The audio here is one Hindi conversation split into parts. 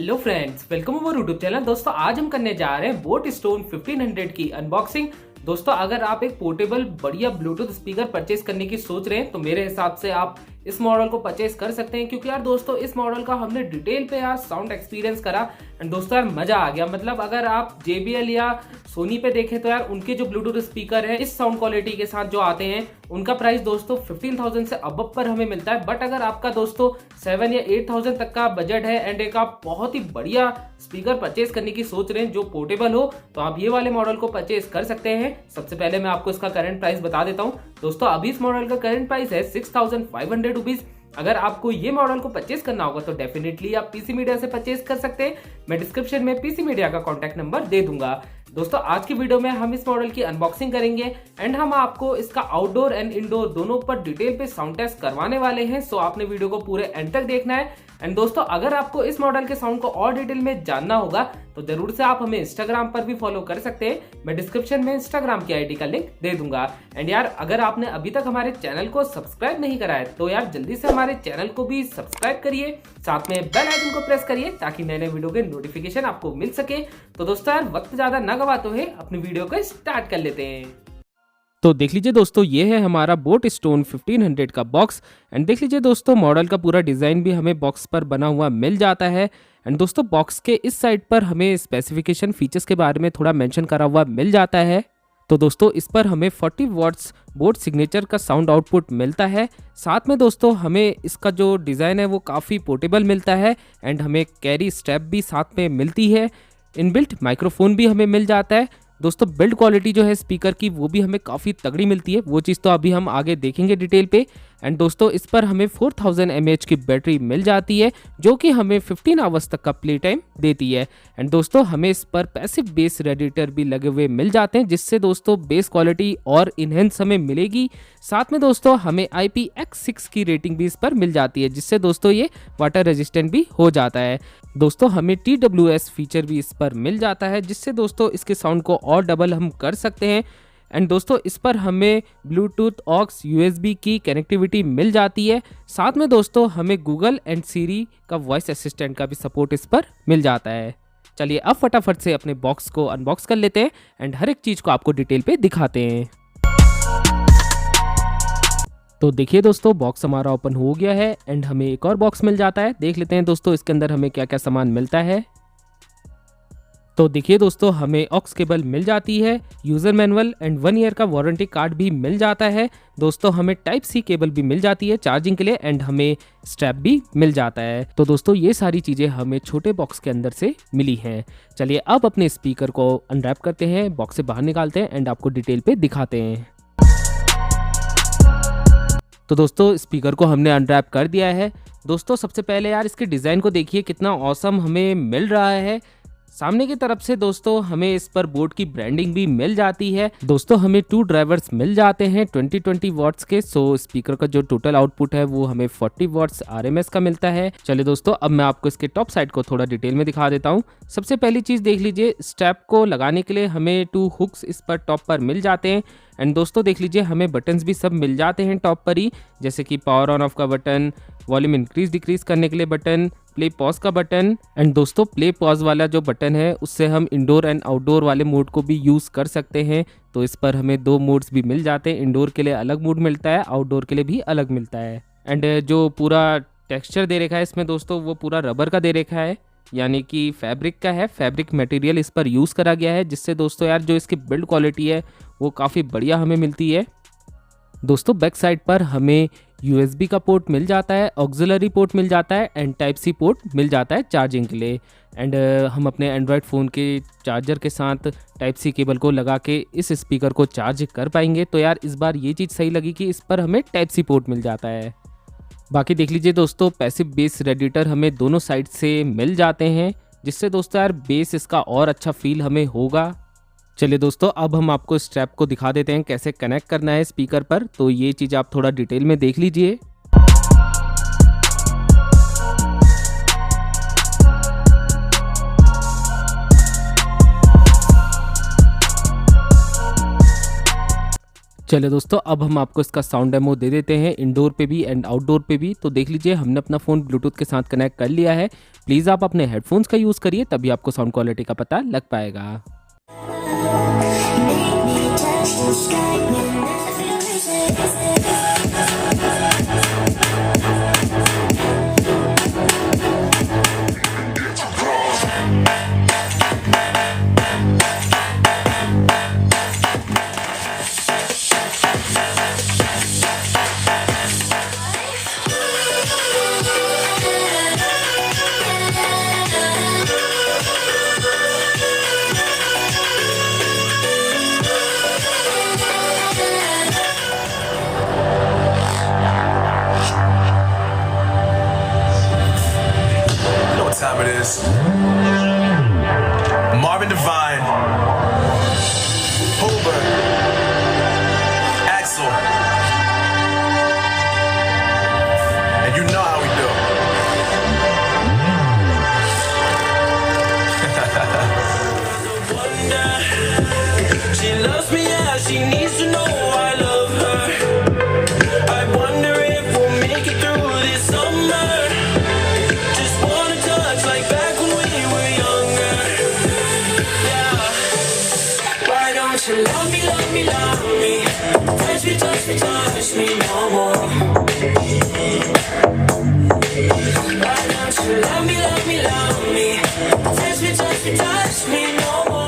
Hello friends, welcome over YouTube channel. दोस्तों आज हम करने जा रहे हैं बोट स्टोन 1500 की अनबॉक्सिंग। दोस्तों अगर आप एक पोर्टेबल बढ़िया ब्लूटूथ स्पीकर परचेज करने की सोच रहे हैं तो मेरे हिसाब से आप इस मॉडल को परचेज कर सकते हैं, क्योंकि यार दोस्तों इस मॉडल का हमने डिटेल पे यार साउंड एक्सपीरियंस करा एंड दोस्तों यार मजा आ गया। मतलब अगर आप JBL या सोनी पे देखें तो यार उनके जो ब्लूटूथ स्पीकर है इस साउंड क्वालिटी के साथ जो आते हैं उनका प्राइस दोस्तों 15,000 से अबव पर हमें मिलता है। बट अगर आपका दोस्तों 7 या 8,000 तक का बजट है एंड एक आप बहुत ही बढ़िया स्पीकर परचेज करने की सोच रहे हैं जो पोर्टेबल हो, तो आप ये वाले मॉडल को परचेज कर सकते हैं। सबसे पहले मैं आपको इसका करंट प्राइस बता देता हूँ। दोस्तों अभी इस मॉडल का करंट प्राइस है 6,500 रुपीज। अगर आपको ये मॉडल को परचेज करना होगा तो डेफिनेटली आप पीसी मीडिया से परचेज कर सकते हैं। मैं डिस्क्रिप्शन में पीसी मीडिया का कॉन्टैक्ट नंबर दे दूंगा। दोस्तों आज की वीडियो में हम इस मॉडल की अनबॉक्सिंग करेंगे एंड हम आपको इसका आउटडोर एंड इंडोर दोनों पर डिटेल पे साउंड टेस्ट करवाने वाले हैं। सो आपने वीडियो को पूरे एंड तक देखना है। एंड दोस्तों अगर आपको इस मॉडल के साउंड को और डिटेल में जानना होगा तो जरूर से आप हमें इंस्टाग्राम पर भी फॉलो कर सकते हैं। मैं डिस्क्रिप्शन में इंस्टाग्राम की आईडी का लिंक दे दूंगा। एंड यार अगर आपने अभी तक हमारे चैनल को सब्सक्राइब नहीं करा है तो यार जल्दी से हमारे चैनल को भी सब्सक्राइब करिए, साथ में बेल आइकन को प्रेस करिए ताकि नए नए वीडियो के नोटिफिकेशन आपको मिल सके। तो दोस्तों यार वक्त ज्यादा न गवाते हुए अपनी वीडियो को स्टार्ट कर लेते हैं। तो देख लीजिए दोस्तों, ये है हमारा बोट स्टोन 1500 का बॉक्स। एंड देख लीजिए दोस्तों, मॉडल का पूरा डिज़ाइन भी हमें बॉक्स पर बना हुआ मिल जाता है। एंड दोस्तों बॉक्स के इस साइड पर हमें स्पेसिफिकेशन फीचर्स के बारे में थोड़ा मेंशन करा हुआ मिल जाता है। तो दोस्तों इस पर हमें 40 वॉट्स बोट सिग्नेचर का साउंड आउटपुट मिलता है। साथ में दोस्तों हमें इसका जो डिज़ाइन है वो काफ़ी पोर्टेबल मिलता है एंड हमें कैरी स्ट्रैप भी साथ में मिलती है। इनबिल्ट माइक्रोफोन भी हमें मिल जाता है। दोस्तों बिल्ड क्वालिटी जो है स्पीकर की वो भी हमें काफ़ी तगड़ी मिलती है, वो चीज़ तो अभी हम आगे देखेंगे डिटेल पे। एंड दोस्तों इस पर हमें 4000 mAh की बैटरी मिल जाती है जो कि हमें 15 आवर्स तक का प्ले टाइम देती है। एंड दोस्तों हमें इस पर पैसिव बेस रेडिएटर भी लगे हुए मिल जाते हैं, जिससे दोस्तों बेस क्वालिटी और इनहेंस हमें मिलेगी। साथ में दोस्तों हमें IPX6 की रेटिंग भी इस पर मिल जाती है, जिससे दोस्तों ये वाटर रेजिस्टेंट भी हो जाता है। दोस्तों हमें TWS फीचर भी इस पर मिल जाता है, जिससे दोस्तों इसके साउंड को और डबल हम कर सकते हैं। एंड दोस्तों इस पर हमें ब्लूटूथ ऑक्स USB की कनेक्टिविटी मिल जाती है। साथ में दोस्तों हमें गूगल एंड सीरी का वॉइस असिस्टेंट का भी सपोर्ट इस पर मिल जाता है। चलिए अब फटाफट से अपने बॉक्स को अनबॉक्स कर लेते हैं एंड हर एक चीज़ को आपको डिटेल पे दिखाते हैं। तो देखिए दोस्तों, बॉक्स हमारा ओपन हो गया है एंड हमें एक और बॉक्स मिल जाता है। देख लेते हैं दोस्तों इसके अंदर हमें क्या क्या सामान मिलता है। तो देखिए दोस्तों, हमें ऑक्स केबल मिल जाती है, यूज़र मैनुअल एंड 1 ईयर का वारंटी कार्ड भी मिल जाता है। दोस्तों हमें टाइप C केबल भी मिल जाती है चार्जिंग के लिए एंड हमें स्ट्रैप भी मिल जाता है। तो दोस्तों ये सारी चीज़ें हमें छोटे बॉक्स के अंदर से मिली हैं। चलिए अब अपने स्पीकर को अनरैप करते हैं, बॉक्स से बाहर निकालते हैं एंड आपको डिटेल पे दिखाते हैं। तो दोस्तों स्पीकर को हमने अनरैप कर दिया है। दोस्तों सबसे पहले यार इसके डिज़ाइन को देखिए कितना ऑसम हमें मिल रहा है। सामने की तरफ से दोस्तों हमें इस पर बोट की ब्रांडिंग भी मिल जाती है। दोस्तों हमें 2 ड्राइवर्स मिल जाते हैं 20 वॉट्स के। सो स्पीकर का जो टोटल आउटपुट है वो हमें 40 वॉट्स RMS का मिलता है। चलिए दोस्तों अब मैं आपको इसके टॉप साइड को थोड़ा डिटेल में दिखा देता हूँ। सबसे पहली चीज़ देख लीजिए, स्ट्रैप को लगाने के लिए हमें 2 हुक्स इस पर टॉप पर मिल जाते हैं। एंड दोस्तों देख लीजिए हमें बटन्स भी सब मिल जाते हैं टॉप पर ही, जैसे कि पावर ऑन ऑफ का बटन, वॉल्यूम इंक्रीज डिक्रीज करने के लिए बटन, प्ले पॉज का बटन। एंड दोस्तों प्ले पॉज वाला जो बटन है उससे हम इंडोर एंड आउटडोर वाले मोड को भी यूज़ कर सकते हैं। तो इस पर हमें 2 मोड्स भी मिल जाते हैं, इंडोर के लिए अलग मोड मिलता है, आउटडोर के लिए भी अलग मिलता है। एंड जो पूरा टेक्सचर दे रखा है इसमें दोस्तों वो पूरा रबर का दे रखा है, यानी कि फैब्रिक का है। फैब्रिक मटेरियल इस पर यूज़ करा गया है, जिससे दोस्तों यार जो इसकी बिल्ड क्वालिटी है वो काफ़ी बढ़िया हमें मिलती है। दोस्तों बैक साइड पर हमें USB का पोर्ट मिल जाता है, ऑक्सिलरी पोर्ट मिल जाता है एंड टाइप C पोर्ट मिल जाता है चार्जिंग के लिए। एंड हम अपने एंड्रॉयड फ़ोन के चार्जर के साथ टाइप C केबल को लगा के इस स्पीकर को चार्ज कर पाएंगे। तो यार इस बार ये चीज़ सही लगी कि इस पर हमें टाइप C पोर्ट मिल जाता है। बाकी देख लीजिए दोस्तों, पैसिव बेस रेडिएटर हमें दोनों साइड से मिल जाते हैं, जिससे दोस्तों यार बेस इसका और अच्छा फील हमें होगा। चलिए दोस्तों अब हम आपको स्ट्रैप को दिखा देते हैं कैसे कनेक्ट करना है स्पीकर पर। तो ये चीज़ आप थोड़ा डिटेल में देख लीजिए। चलिए दोस्तों, अब हम आपको इसका साउंड डेमो दे देते हैं इंडोर पे भी एंड आउटडोर पे भी। तो देख लीजिए, हमने अपना फ़ोन ब्लूटूथ के साथ कनेक्ट कर लिया है। प्लीज़ आप अपने हेडफोन्स का यूज़ करिए, तभी आपको साउंड क्वालिटी का पता लग पाएगा। Time it is. Marvin Devine, Hoover, Axel, and you know how we do. She loves me as she needs to know I love her. I wonder if we'll make it through this summer. Just wanna touch like back when we were younger. Yeah. Why don't you love me, love me, love me? Touch me, touch me, touch me no more. Why don't you love me, love me, love me? Touch me, touch me, touch me no more.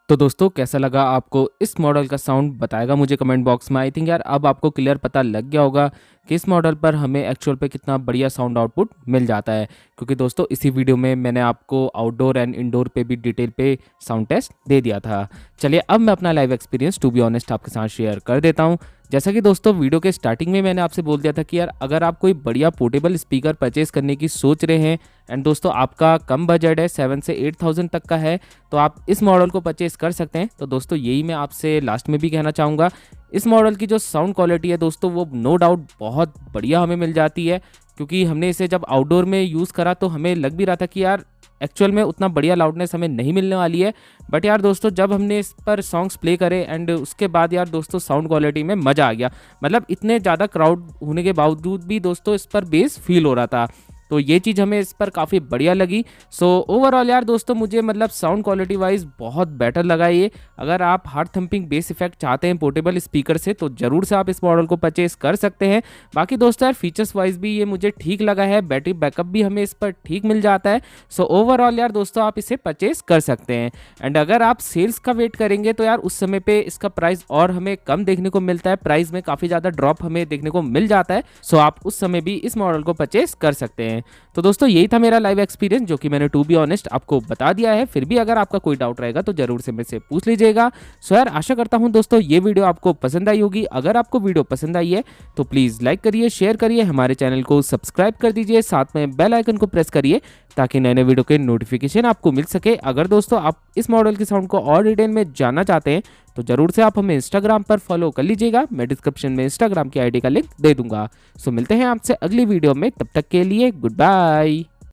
तो दोस्तों, कैसा लगा आपको इस मॉडल का साउंड, बताएगा मुझे कमेंट बॉक्स में। आई थिंक यार अब आपको क्लियर पता लग गया होगा कि इस मॉडल पर हमें एक्चुअल पे कितना बढ़िया साउंड आउटपुट मिल जाता है, क्योंकि दोस्तों इसी वीडियो में मैंने आपको आउटडोर एंड इंडोर पे भी डिटेल पे साउंड टेस्ट दे दिया था। चलिए अब मैं अपना live experience to be honest आपके साथ शेयर कर देता हूँ। जैसा कि दोस्तों वीडियो के स्टार्टिंग में मैंने आपसे बोल दिया था कि यार अगर आप कोई बढ़िया पोर्टेबल स्पीकर परचेस करने की सोच रहे हैं एंड दोस्तों आपका कम बजट है 7 से 8,000 तक का है, तो आप इस मॉडल को परचेस कर सकते हैं। तो दोस्तों यही मैं आपसे लास्ट में भी कहना चाहूँगा, इस मॉडल की जो साउंड क्वालिटी है दोस्तों वो नो डाउट बहुत बढ़िया हमें मिल जाती है, क्योंकि हमने इसे जब आउटडोर में यूज़ करा तो हमें लग भी रहा था कि यार एक्चुअल में उतना बढ़िया लाउडनेस हमें नहीं मिलने वाली है। बट यार दोस्तों जब हमने इस पर सॉन्ग्स प्ले करे एंड उसके बाद यार दोस्तों साउंड क्वालिटी में मज़ा आ गया। मतलब इतने ज़्यादा क्राउड होने के बावजूद भी दोस्तों इस पर बेस फील हो रहा था। तो ये चीज़ हमें इस पर काफ़ी बढ़िया लगी। सो ओवरऑल यार दोस्तों मुझे मतलब साउंड क्वालिटी वाइज बहुत बेटर लगा ये। अगर आप हार्ड थंपिंग बेस इफेक्ट चाहते हैं पोर्टेबल स्पीकर से तो ज़रूर से आप इस मॉडल को परचेस कर सकते हैं। बाकी दोस्तों यार फीचर्स वाइज भी ये मुझे ठीक लगा है, बैटरी बैकअप भी हमें इस पर ठीक मिल जाता है। सो ओवरऑल यार दोस्तों आप इसे परचेस कर सकते हैं। एंड अगर आप सेल्स का वेट करेंगे तो यार उस समय पे इसका प्राइस और हमें कम देखने को मिलता है, प्राइस में काफ़ी ज़्यादा ड्रॉप हमें देखने को मिल जाता है। सो आप उस समय भी इस मॉडल को परचेस कर सकते हैं। तो दोस्तों यही था मेरा लाइव एक्सपीरियंस जो कि मैंने टू बी ऑनेस्ट आपको बता दिया है। फिर भी अगर आपका कोई डाउट रहेगा तो जरूर से मेरे से पूछ लीजिएगा। सो यार आशा करता हूं दोस्तों ये वीडियो आपको पसंद आई होगी। अगर आपको वीडियो पसंद आई है तो प्लीज़ लाइक करिए, शेयर करिए, हमारे चैनल को सब्सक्राइब कर दीजिए, साथ में बेल आइकन को प्रेस करिए ताकि नए नए वीडियो के नोटिफिकेशन आपको मिल सके। अगर दोस्तों आप इस मॉडल की साउंड को और डिटेल में जानना चाहते हैं तो जरूर से आप हमें इंस्टाग्राम पर फॉलो कर लीजिएगा। मैं डिस्क्रिप्शन में इंस्टाग्राम की आईडी का लिंक दे दूंगा। सो मिलते हैं आपसे अगली वीडियो में, तब तक के लिए गुड बाय।